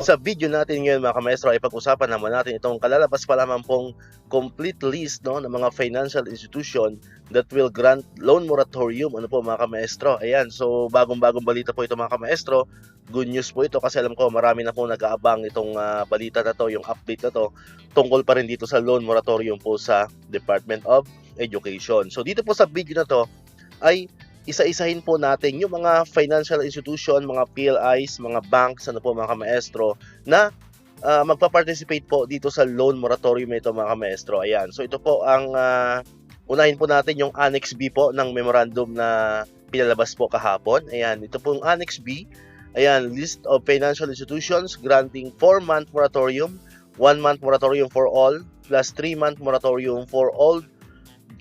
Sa video natin ngayon mga kamaestro ay pag-usapan naman natin itong kalalabas pa lamang pong complete list no, ng mga financial institution that will grant loan moratorium. Ano po mga kamaestro? Ayan, so bagong-bagong balita po ito mga kamaestro. Good news po ito kasi alam ko marami na po nag-aabang itong balita na to, yung update na to, tungkol pa rin dito sa loan moratorium po sa Department of Education. So dito po sa video na to ay isa-isahin po natin yung mga financial institution, mga PLIs, mga banks, ano po mga kamaestro, na magpa-participate po dito sa loan moratorium ito mga kamaestro. Ayan, so ito po ang unahin po natin yung Annex B po ng memorandum na pinalabas po kahapon. Ayan, ito po yung Annex B. Ayan, list of financial institutions granting 4-month moratorium, 1-month moratorium for all, plus 3-month moratorium for all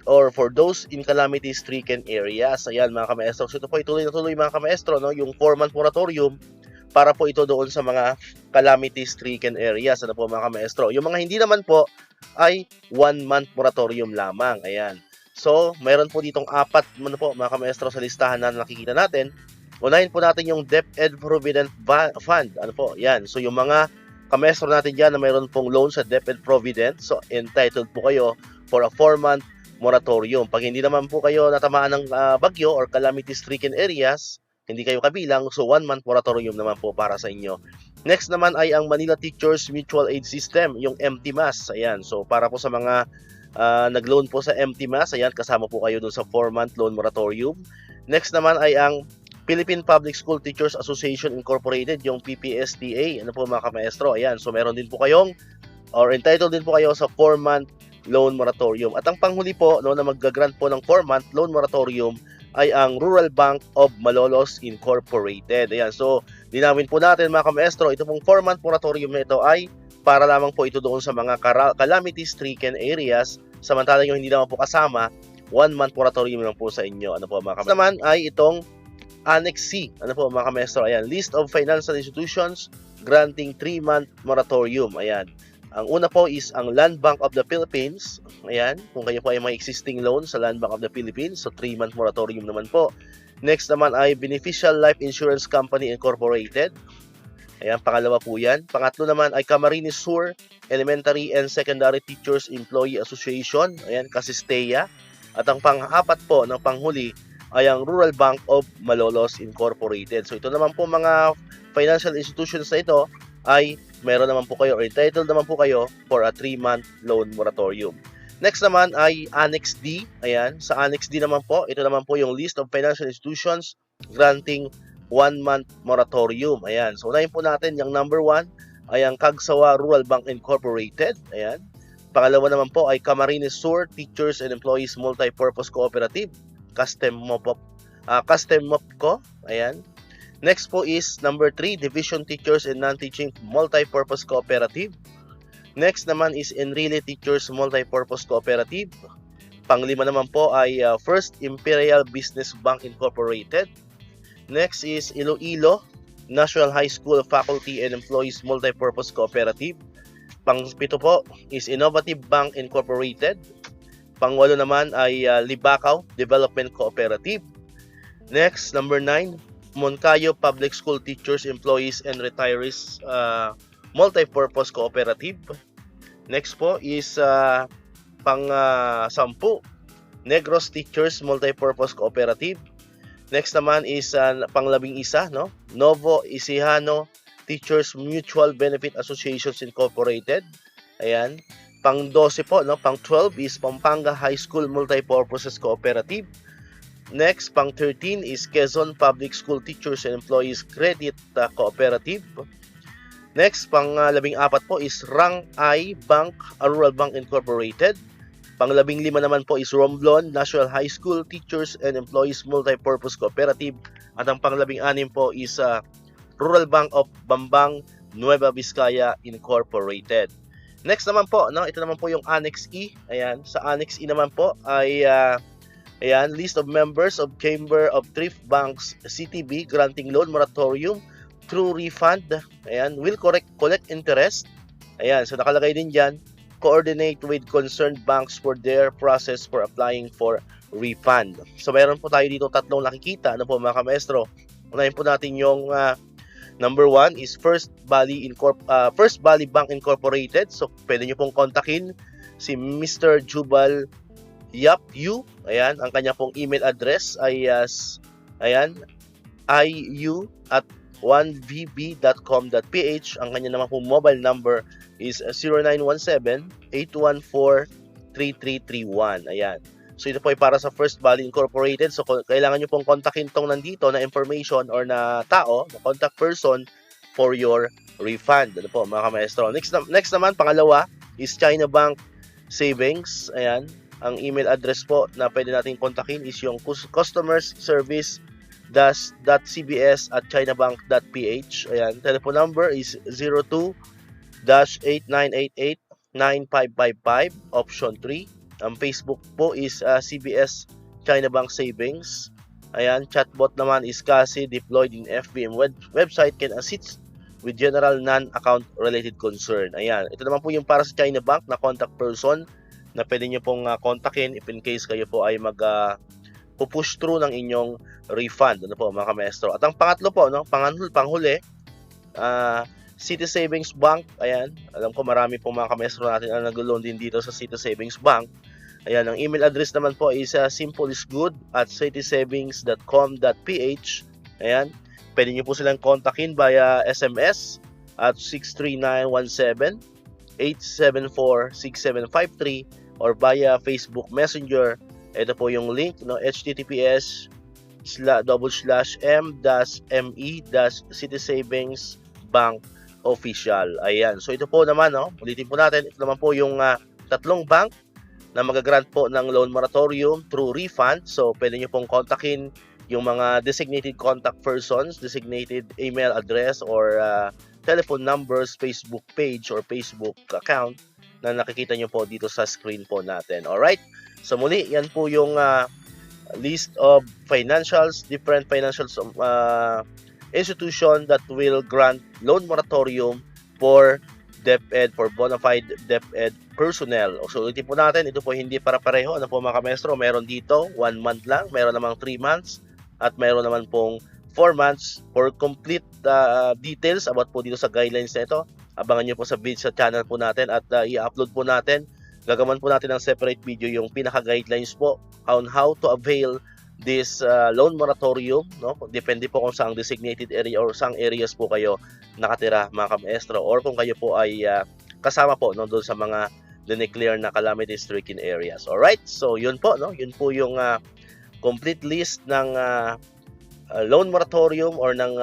or for those in calamity-stricken areas. Ayan mga kamaestro. So ito po ituloy na tuloy mga kamaestro, no? Yung 4-month moratorium para po ito doon sa mga calamity-stricken areas. Ano po mga kamaestro? Yung mga hindi naman po ay 1-month moratorium lamang. Ayan. So mayroon po ditong 4 ano po mga kamaestro sa listahan na nakikita natin. Unahin po natin yung DepEd Provident Fund. Ano po? Yan. So yung mga kamaestro natin dyan na mayroon pong loan sa DepEd Provident, so entitled po kayo for a 4-month moratorium. Pag hindi naman po kayo natamaan ng bagyo or calamity-stricken areas, hindi kayo kabilang, so 1-month moratorium naman po para sa inyo. Next naman ay ang Manila Teachers Mutual Aid System, yung MTMAS. Ayan, so para po sa mga nag-loan po sa MTMAS, ayan, kasama po kayo dun sa 4-month loan moratorium. Next naman ay ang Philippine Public School Teachers Association Incorporated, yung PPSTA. Ano po mga kamaestro? Ayan, so meron din po kayong or entitled din po kayo sa 4-month loan moratorium. At ang panghuli po no, na mag-grant po ng 4-month loan moratorium ay ang Rural Bank of Malolos Incorporated. Ayan, so linawin po natin mga kamaestro, ito pong 4-month moratorium na ito ay para lamang po ito doon sa mga calamity-stricken areas, samantalang yung hindi naman po kasama, 1-month moratorium lang po sa inyo. Ano po mga kamaestro? Naman ay itong Annex C. Ano po mga kamaestro? Ayan, list of financial institutions granting 3-month moratorium. Ayan. Ang una po is ang Land Bank of the Philippines. Ayan, kung kayo po ay may existing loan sa Land Bank of the Philippines, so 3-month moratorium naman po. Next naman ay Beneficial Life Insurance Company Incorporated. Ayan, pangalawa po yan. Pangatlo naman ay Camarines Sur Elementary and Secondary Teachers Employee Association. Ayan, Kasistea. At ang pang-apat po, ng panghuli, ay ang Rural Bank of Malolos Incorporated. So ito naman po mga financial institutions na ito ay meron naman po kayo or entitled naman po kayo for a 3-month loan moratorium. Next naman ay Annex D. Ayan, sa Annex D naman po, ito naman po yung list of financial institutions granting 1-month moratorium. Ayan, so unahin po natin yung number 1 ay ang Cagsawa Rural Bank Incorporated. Ayan. Pangalawa naman po ay Camarines Sur Teachers and Employees Multipurpose Cooperative, Custom-Mopco. Ayan. Next po is number 3, Division Teachers and Non-Teaching Multipurpose Cooperative. Next naman is Enrile Teachers Multipurpose Cooperative. Panglima naman po ay First Imperial Business Bank Incorporated. Next is Iloilo National High School Faculty and Employees Multipurpose Cooperative. Pang-7 po is Innovative Bank Incorporated. Pang-8 naman ay Libacao Development Cooperative. Next, number 9, Moncayo Public School Teachers, Employees, and Retirees Multipurpose Cooperative. Next po is pang-10, Negros Teachers Multipurpose Cooperative. Next naman is pang-11, no? Novo Ecijano Teachers Mutual Benefit Associations Incorporated. Ayan. Pang-12 po, no? Pang-12 is Pampanga High School Multipurposes Cooperative. Next, pang-13 is Quezon Public School Teachers and Employees Credit Cooperative. Next, pang-14 po is Rang I Bank, Rural Bank Incorporated. Pang-15 naman po is Romblon National High School Teachers and Employees Multipurpose Cooperative. At ang pang-16 po is Rural Bank of Bambang, Nueva Vizcaya Incorporated. Next naman po, no, ito naman po yung Annex E. Ayan, sa Annex E naman po ay ayan, list of members of Chamber of Thrift Banks CTB granting loan moratorium through refund. Ayan, will collect interest. Ayan, so nakalagay din dyan, coordinate with concerned banks for their process for applying for refund. So mayroon po tayo dito tatlong nakikita, ano po mga kamaestro. Unahin po natin yung Number 1 is First Valley Bank Incorporated. So, pwede nyo pong kontakin si Mr. Jubal Yap Yu. Ayan, ang kanya pong email address ay iu@1vb.com.ph. Ang kanya naman pong mobile number is 0917-814-3331. Ayan. So ito po ay para sa First Valley Incorporated. So kailangan nyo pong kontakin tong nandito na information or na tao, na contact person for your refund. Ano po mga kamaestro. Next naman, pangalawa is China Bank Savings. Ayan. Ang email address po na pwede natin kontakin is yung customers service .cbs@chinabank.ph. Ayan. Telephone number is 02-8988-9555, option 3. Ang Facebook po is CBS China Bank Savings. Ayan, chatbot naman is Cassie, deployed in FBM website, can assist with general non-account related concern. Ayan, ito naman po yung para sa China Bank na contact person na pwede nyo pong kontakin if in case kayo po ay push through ng inyong refund. Ano po mga kamaestro. At ang pangatlo po, no, panghuli, City Savings Bank. Ayan, alam ko marami pong mga kamaestro natin ang nag-loan din dito sa City Savings Bank. Ayan, ang email address naman po is simpleisgood@citysavings.com.ph. Ayan, pwede nyo po silang kontakin via SMS at 63917-874-6753 or via Facebook Messenger. Ito po yung link, no, https://me-citysavings-bank-official. Ayan, so ito po naman, no, ulitin po natin, ito naman po yung tatlong bank na magagrant po ng loan moratorium through refund. So, pwede nyo pong kontakin yung mga designated contact persons, designated email address or telephone numbers, Facebook page or Facebook account na nakikita nyo po dito sa screen po natin. Alright? So, muli, yan po yung list of different financial institution that will grant loan moratorium for DepEd, for bona fide DepEd personnel. So ulitin po natin, ito po hindi para pareho. Ano po mga kamestro, meron dito 1 month lang, meron namang 3 months, at meron naman pong 4 months. For complete details about po dito sa guidelines na ito, abangan nyo po sa channel po natin at i-upload po natin. Gagawan po natin ng separate video yung pinaka-guidelines po on how to avail this loan moratorium, no? Depende po kung saang designated area or saang areas po kayo nakatira mga kamaestro, or kung kayo po ay kasama po, no, doon sa mga dineclare na calamity stricken areas. Alright, so yun po, no? Yun po yung complete list ng loan moratorium or ng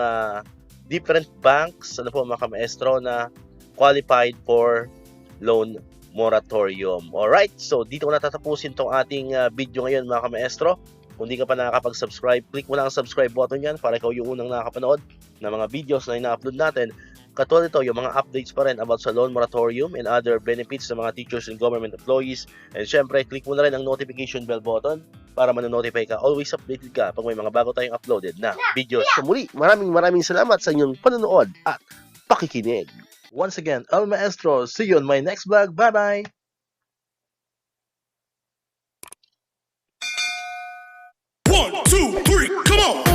different banks, ano po mga kamaestro, na qualified for loan moratorium. Alright, so dito ko natatapusin tong ating video ngayon mga kamaestro. Kung di ka pa nakakapag-subscribe, click mo lang ang subscribe button yan para ikaw yung unang nakakapanood ng mga videos na ina-upload natin. Katulad ito, yung mga updates pa rin about sa loan moratorium and other benefits ng mga teachers and government employees. And syempre, click mo na rin ang notification bell button para manonotify ka. Always updated ka pag may mga bago tayong uploaded na videos. So muli, maraming salamat sa inyong panonood at pakikinig. Once again, El Maestro, see you on my next vlog. Bye-bye! 1, 2, 3, come on!